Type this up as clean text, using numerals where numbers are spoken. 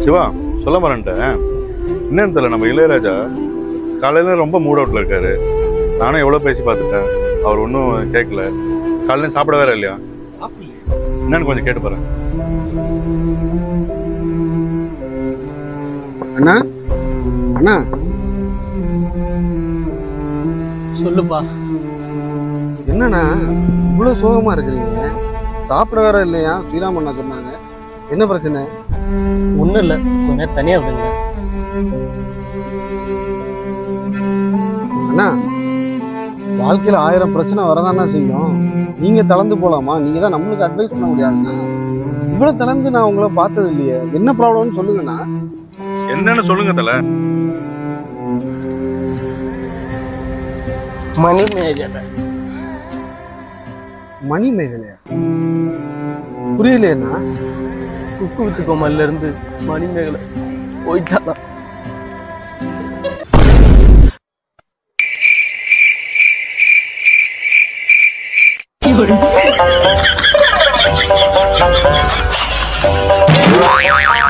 சிவா சொல்ல மாட்டேன். என்னன்னு தெரியல, நம்ம இளையராஜா காலையில ரொம்ப மூட் அவுட்ல இருக்காரு. நானும் எவ்வளவு பேசி பார்த்துட்டேன், அவர் ஒன்றும் கேட்கல. காலையில சாப்பிட வேற இல்லையா? என்னன்னு கொஞ்சம் கேட்டு பாருங்க. அண்ணா அண்ணா சொல்லுப்பா. என்னண்ணா இவ்வளவு சோகமா இருக்கிறீங்க? சாப்பிட வேற இல்லையா? ஸ்ரீராம் அண்ணா சொன்னாங்க. என்ன பிரச்சனை? ஒன்றும் இல்லை, கொஞ்ச நேரம் தனியா விடுங்க. அண்ணா வாழ்க்கையில 1000 பிரச்சனை வரதானா செய்யும். நீங்க தளர்ந்து போலாமா? நீங்க தான் நம்மளுக்கு அட்வைஸ் பண்ண முடியாதுண்ணா. இவ்வளவு தளர்ந்து நான் உங்களை பார்த்தது இல்லையே. என்ன ப்ராப்ளம்னு சொல்லுங்கண்ணா. என்னன்னு சொல்லுங்க தல. மணிமேகலை. மணிமேகலையா? புரியலையண்ணா. குக்கு வித்து கோமல்ல இருந்து மணிமேகலை போயிட்டானா? You're